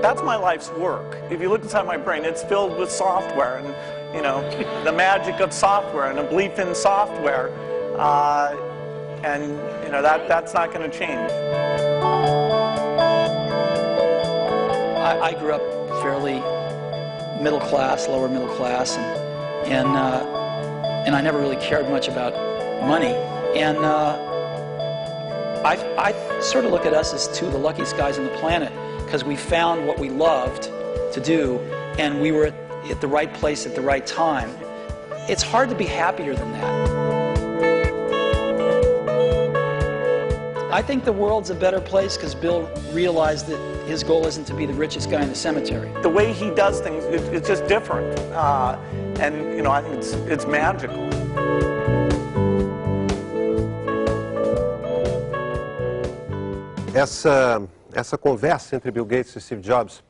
that's my life's work. If you look inside my brain, it's filled with software and, you know, the magic of software and a belief in software. And, you know, that's not going to change. I grew up fairly middle class, lower middle class, and I never really cared much about money. And I sort of look at us as two of the luckiest guys on the planet because we found what we loved to do, and we were at the right place at the right time. It's hard to be happier than that. I think the world's a better place because Bill realized that his goal isn't to be the richest guy in the cemetery. The way he does things, it's just different. And, you know, I think it's magical. Essa conversa entre Bill Gates e Steve Jobs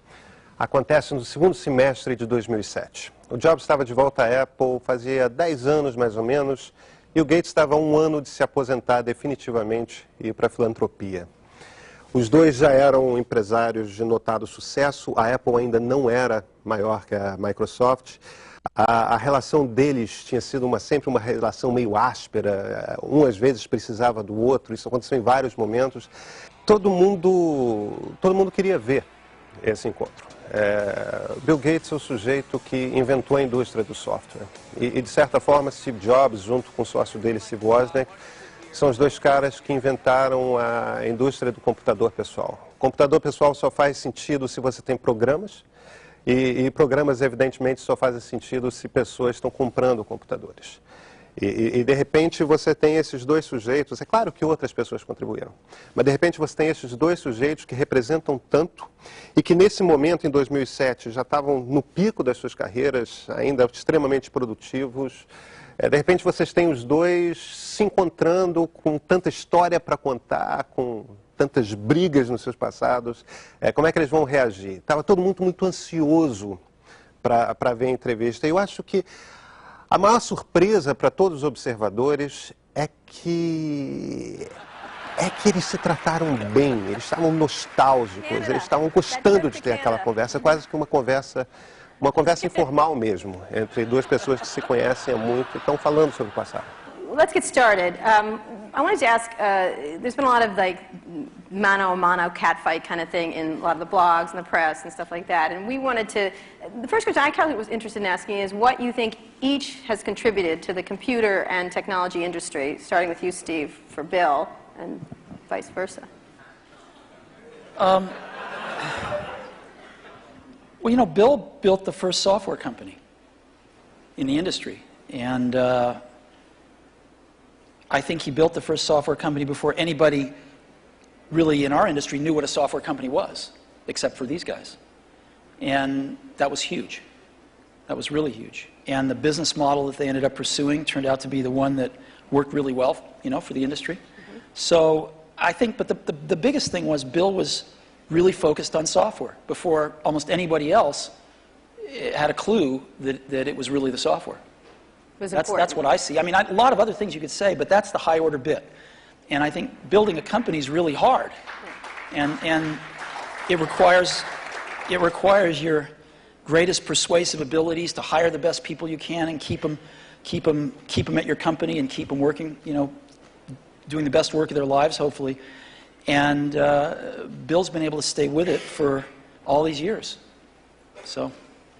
acontece no segundo semestre de 2007. O Jobs estava de volta à Apple fazia 10 anos, mais ou menos, e o Gates estava a 1 ano de se aposentar definitivamente e ir para a filantropia. Os dois já eram empresários de notado sucesso, a Apple ainda não era maior que a Microsoft. A relação deles tinha sido sempre uma relação meio áspera, um às vezes precisava do outro, isso aconteceu em vários momentos. Todo mundo queria ver esse encontro. Bill Gates é o sujeito que inventou a indústria do software. E de certa forma, Steve Jobs, junto com o sócio dele, Steve Wozniak, são os dois caras que inventaram a indústria do computador pessoal. O computador pessoal só faz sentido se você tem programas, e programas, evidentemente, só fazem sentido se pessoas estão comprando computadores. E, de repente, você tem esses dois sujeitos, é claro que outras pessoas contribuíram, mas, de repente, você tem esses dois sujeitos que representam tanto e que, nesse momento, em 2007, já estavam no pico das suas carreiras, ainda extremamente produtivos. De repente, vocês têm os dois se encontrando com tanta história para contar, com tantas brigas nos seus passados. Como é que eles vão reagir? Estava todo mundo muito ansioso para ver a entrevista. E eu acho que a maior surpresa para todos os observadores é que eles se trataram bem, eles estavam nostálgicos, eles estavam gostando de ter aquela conversa, quase que uma conversa informal mesmo, entre duas pessoas que se conhecem há muito e estão falando sobre o passado. Let's get started. I wanted to ask, there's been a lot of like mano a mano catfight kind of thing in a lot of the blogs and the press and stuff like that. And we wanted to, the first question I kind of was interested in asking is what you think each has contributed to the computer and technology industry, starting with you, Steve, for Bill, and vice versa. Well, you know, Bill built the first software company in the industry. And I think he built the first software company before anybody really in our industry knew what a software company was, except for these guys. And that was huge. That was really huge. And the business model that they ended up pursuing turned out to be the one that worked really well, you know, for the industry. Mm-hmm. So I think, but the biggest thing was Bill was really focused on software before almost anybody else had a clue that it was really the software. That's what I see. I mean, a lot of other things you could say, but that's the high order bit. And I think building a company is really hard. And it requires your greatest persuasive abilities to hire the best people you can and keep them at your company and keep them working, you know, doing the best work of their lives, hopefully. And Bill's been able to stay with it for all these years. So,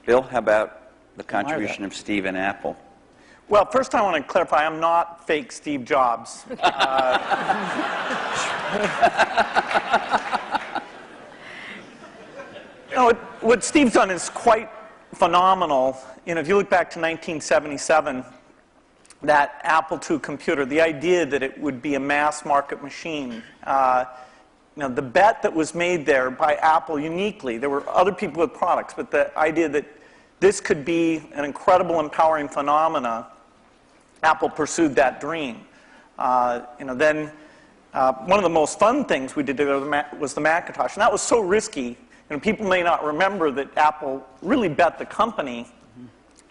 Bill, how about the contribution of Steve and Apple? Well, first I want to clarify, I'm not fake Steve Jobs. You know, what Steve's done is quite phenomenal. You know, if you look back to 1977, that Apple II computer, the idea that it would be a mass market machine, you know, the bet that was made there by Apple uniquely, there were other people with products, but the idea that this could be an incredible, empowering phenomena, Apple pursued that dream. You know, then one of the most fun things we did together was the Macintosh, and that was so risky. You know, people may not remember that Apple really bet the company.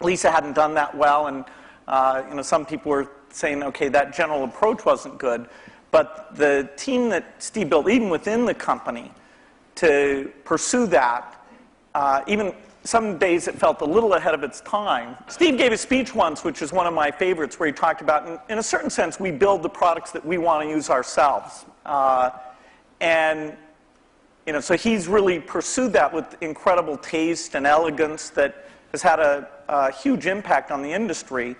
Lisa hadn't done that well, and you know, some people were saying, okay, that general approach wasn't good. But the team that Steve built, even within the company, to pursue that even some days it felt a little ahead of its time. Steve gave a speech once, which is one of my favorites, where he talked about, in a certain sense, we build the products that we want to use ourselves. And so he's really pursued that with incredible taste and elegance that has had a huge impact on the industry.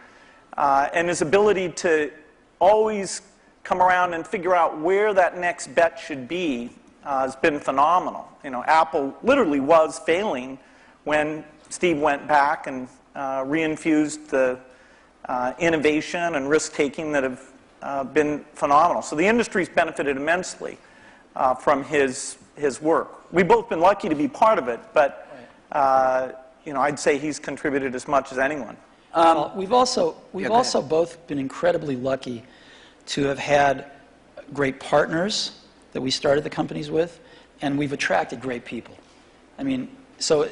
And his ability to always come around and figure out where that next bet should be has been phenomenal. Apple literally was failing when Steve went back and reinfused the innovation and risk-taking that have been phenomenal. So the industry's benefited immensely from his work. We've both been lucky to be part of it, but I'd say he's contributed as much as anyone. We've also both been incredibly lucky to have had great partners that we started the companies with, and we've attracted great people. I mean, so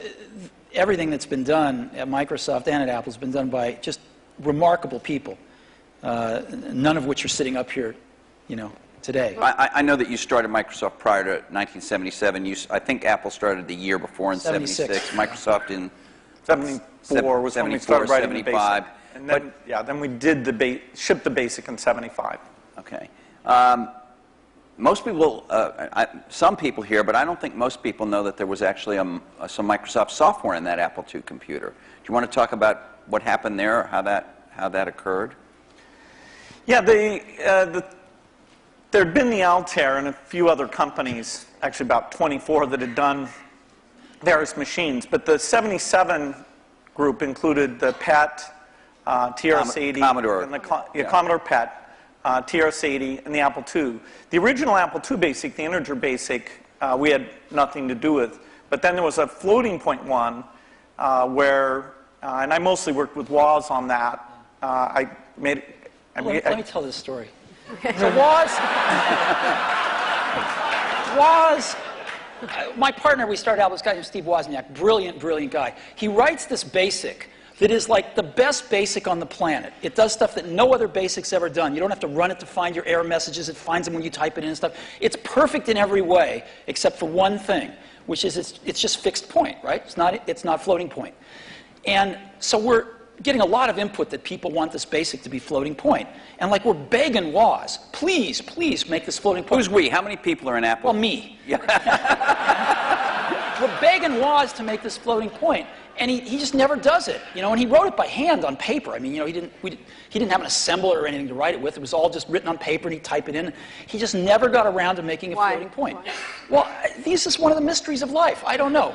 everything that's been done at Microsoft and at Apple has been done by just remarkable people, none of which are sitting up here, today. I know that you started Microsoft prior to 1977. I think Apple started the year before in 76. Microsoft in 74 was when we started writing the 75. BASIC. And then, then we did shipped the BASIC in 75. Okay. Most people, some people here, but I don't think most people know that there was actually some Microsoft software in that Apple II computer. Do you want to talk about what happened there, or how that occurred? Yeah, there had been the Altair and a few other companies, actually about 24, that had done various machines. But the 77 group included the PET, TRS-80, Commodore. And Commodore PET, TRS-80, and the Apple II. The original Apple II BASIC, the integer BASIC, we had nothing to do with. But then there was a floating point one where, and I mostly worked with Woz on that. Let me tell this story. So my partner, we started out with this guy named Steve Wozniak, brilliant, brilliant guy. He writes this BASIC that is like the best BASIC on the planet. It does stuff that no other BASIC's ever done. You don't have to run it to find your error messages. It finds them when you type it in and stuff. It's perfect in every way, except for one thing, which is it's just fixed point, right? It's not floating point. And so we're getting a lot of input that people want this BASIC to be floating point. And like we're begging Woz, please, please make this floating point. Who's we? How many people are in Apple? Well, me. Yeah. We're begging Woz to make this floating point, and he just never does it. And he wrote it by hand on paper. I mean, he didn't have an assembler or anything to write it with. It was all just written on paper, and he'd type it in. He just never got around to making a floating point. Why? Well, this is one of the mysteries of life. I don't know,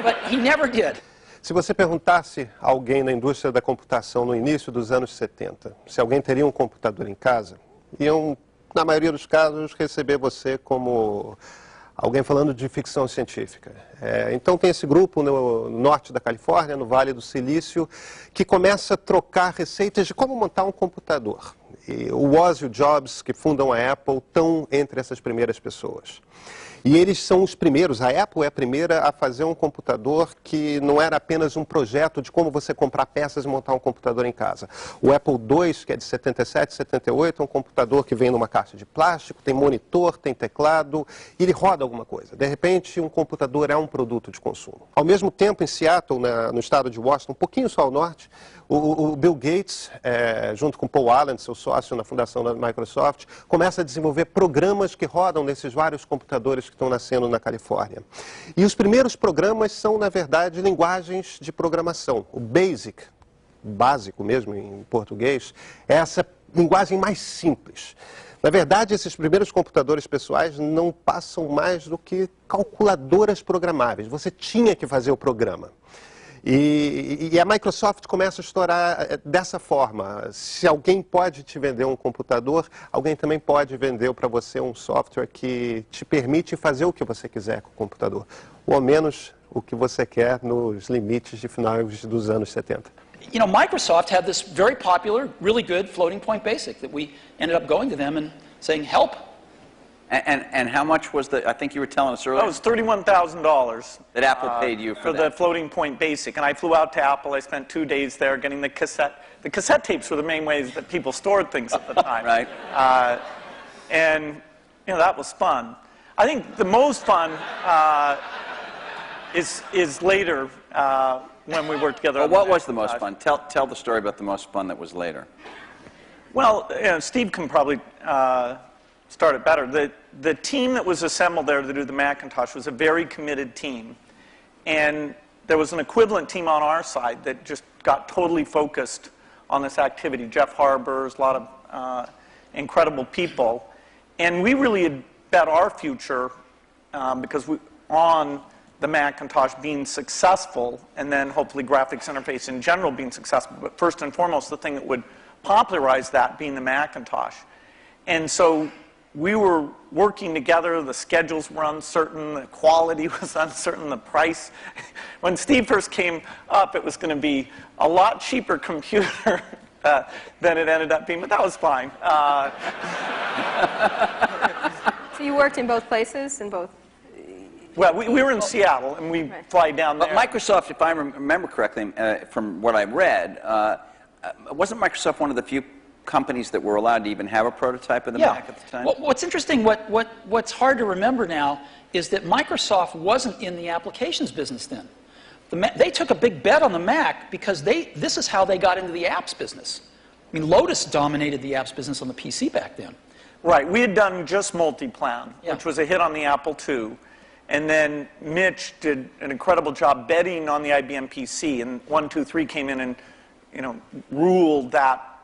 but he never did. Se você perguntasse a alguém na indústria da computação no início dos anos 70 se alguém teria um computador em casa, iam, na maioria dos casos, receber você como alguém falando de ficção científica. Então tem esse grupo no norte da Califórnia, no Vale do Silício, que começa a trocar receitas de como montar um computador. E o Woz e o Jobs, que fundam a Apple, estão entre essas primeiras pessoas. E eles são os primeiros, a Apple é a primeira a fazer um computador que não era apenas um projeto de como você comprar peças e montar um computador em casa. O Apple II, que é de 77, 78, é um computador que vem numa caixa de plástico, tem monitor, tem teclado, e ele roda alguma coisa. De repente, um computador é um produto de consumo. Ao mesmo tempo, em Seattle, no estado de Washington, um pouquinho só ao norte, o Bill Gates, junto com Paul Allen, seu sócio na fundação da Microsoft, começa a desenvolver programas que rodam nesses vários computadores que estão nascendo na Califórnia. E os primeiros programas são, na verdade, linguagens de programação. O BASIC, básico mesmo em português, é essa linguagem mais simples. Na verdade, esses primeiros computadores pessoais não passam mais do que calculadoras programáveis. Você tinha que fazer o programa. E a Microsoft começa a estourar dessa forma. Se alguém pode te vender um computador, alguém também pode vender para você um software que te permite fazer o que você quiser com o computador. Ou ao menos o que você quer nos limites de finais dos anos 70. Microsoft had this very popular, really good floating point BASIC that we ended up going to them and saying, help. And how much was I think you were telling us earlier? That was $31,000. That Apple paid you for that. The floating point BASIC. And I flew out to Apple. I spent 2 days there getting the cassette. The cassette tapes were the main ways that people stored things at the time. Right. And, that was fun. I think the most fun is later when we worked together. Well, on the what was the Macintosh. most fun? Tell the story about the most fun that was later. Well, Steve can probably start it better. The team that was assembled there to do the Macintosh was a very committed team. And there was an equivalent team on our side that just got totally focused on this activity. Jeff Harbers, a lot of incredible people. And we really had bet our future because on the Macintosh being successful, and then hopefully graphics interface in general being successful. But first and foremost, the thing that would popularize that being the Macintosh. And so we were working together, the schedules were uncertain, the quality was uncertain, the price. When Steve first came up, it was going to be a lot cheaper computer than it ended up being, but that was fine. So you worked in both places, in both? Well, we were in Seattle, and we fly down there. But Microsoft, if I remember correctly, from what I read, wasn't Microsoft one of the few companies that were allowed to even have a prototype of the Mac at the time? Well, what's interesting, what's hard to remember now, is that Microsoft wasn't in the applications business then. They took a big bet on the Mac because this is how they got into the apps business. I mean, Lotus dominated the apps business on the PC back then. Right. We had done just Multiplan, which was a hit on the Apple II. And then Mitch did an incredible job betting on the IBM PC, and 123 came in and, ruled that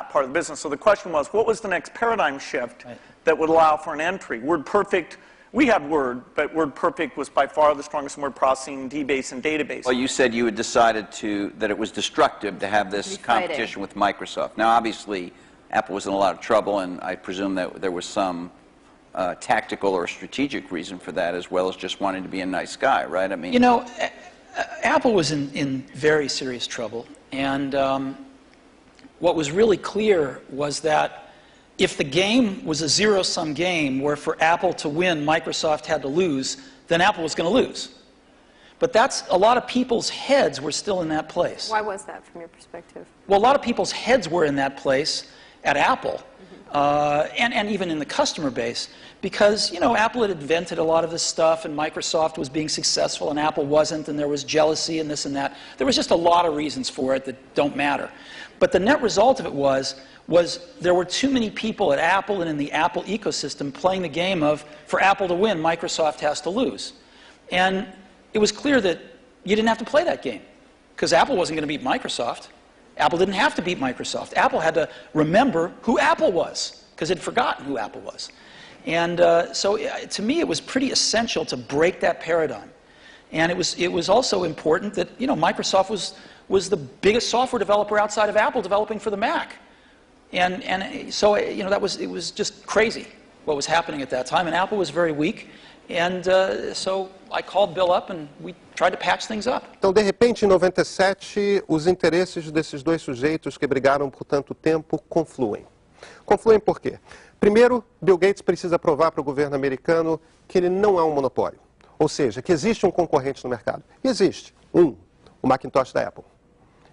part of the business. So the question was, what was the next paradigm shift that would allow for an entry? WordPerfect, we had Word, but WordPerfect was by far the strongest in word processing, DBase, and database. Well, you said you had decided that it was destructive to have this competition with Microsoft. Now, obviously, Apple was in a lot of trouble, and I presume that there was some tactical or strategic reason for that, as well as just wanting to be a nice guy, right? I mean, Apple was in very serious trouble, and what was really clear was that if the game was a zero-sum game where for Apple to win, Microsoft had to lose, then Apple was going to lose. But a lot of people's heads were still in that place. Why was that from your perspective? Well, a lot of people's heads were in that place at Apple, and even in the customer base, because Apple had invented a lot of this stuff, and Microsoft was being successful, and Apple wasn't, and there was jealousy and this and that. There was just a lot of reasons for it that don't matter. But the net result of it was there were too many people at Apple and in the Apple ecosystem playing the game of, for Apple to win, Microsoft has to lose. And it was clear that you didn't have to play that game, because Apple wasn't going to beat Microsoft. Apple didn't have to beat Microsoft. Apple had to remember who Apple was, because it had forgotten who Apple was. And so to me, it was pretty essential to break that paradigm. And it was also important that Microsoft was the biggest software developer outside of Apple developing for the Mac. And so it was just crazy what was happening at that time. And Apple was very weak. And so I called Bill up and we tried to patch things up. Então, de repente, em 97, os interesses desses dois sujeitos que brigaram por tanto tempo confluem. Confluem por quê? Primeiro, Bill Gates precisa provar para o governo americano que ele não é um monopólio. Ou seja, que existe um concorrente no mercado. E existe. O Macintosh da Apple.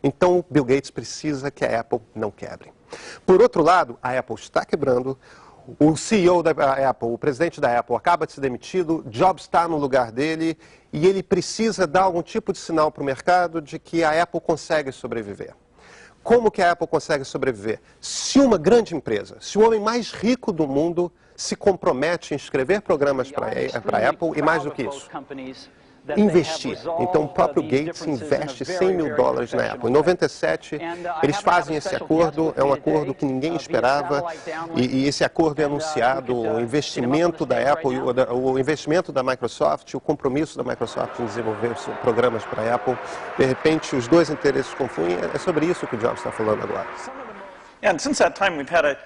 Então, Bill Gates precisa que a Apple não quebre. Por outro lado, a Apple está quebrando. O CEO da Apple, o presidente da Apple, acaba de ser demitido, Jobs está no lugar dele e ele precisa dar algum tipo de sinal para o mercado de que a Apple consegue sobreviver. Como que a Apple consegue sobreviver? Se uma grande empresa, se o homem mais rico do mundo se compromete em escrever programas para a Apple e mais do que isso, investir. Então o próprio Gates investe $100 mil na Apple. Em 97, eles fazem esse acordo, é um acordo que ninguém esperava, e esse acordo é anunciado, o investimento da Apple, o investimento da Microsoft, o compromisso da Microsoft em desenvolver programas para a Apple. De repente, os dois interesses confluem, é sobre isso que o Jobs está falando agora. And since that time, we've had a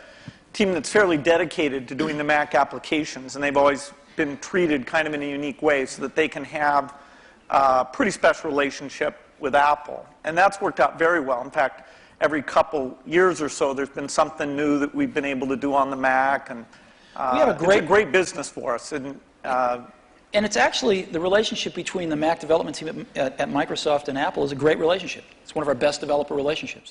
team that's fairly dedicated to doing the Mac applications, and they've always been treated kind of in a unique way so that they can have a pretty special relationship with Apple. And that's worked out very well. In fact, every couple years or so, there's been something new that we've been able to do on the Mac. And it's a great business for us. And it's actually, the relationship between the Mac development team at Microsoft and Apple is a great relationship. It's one of our best developer relationships.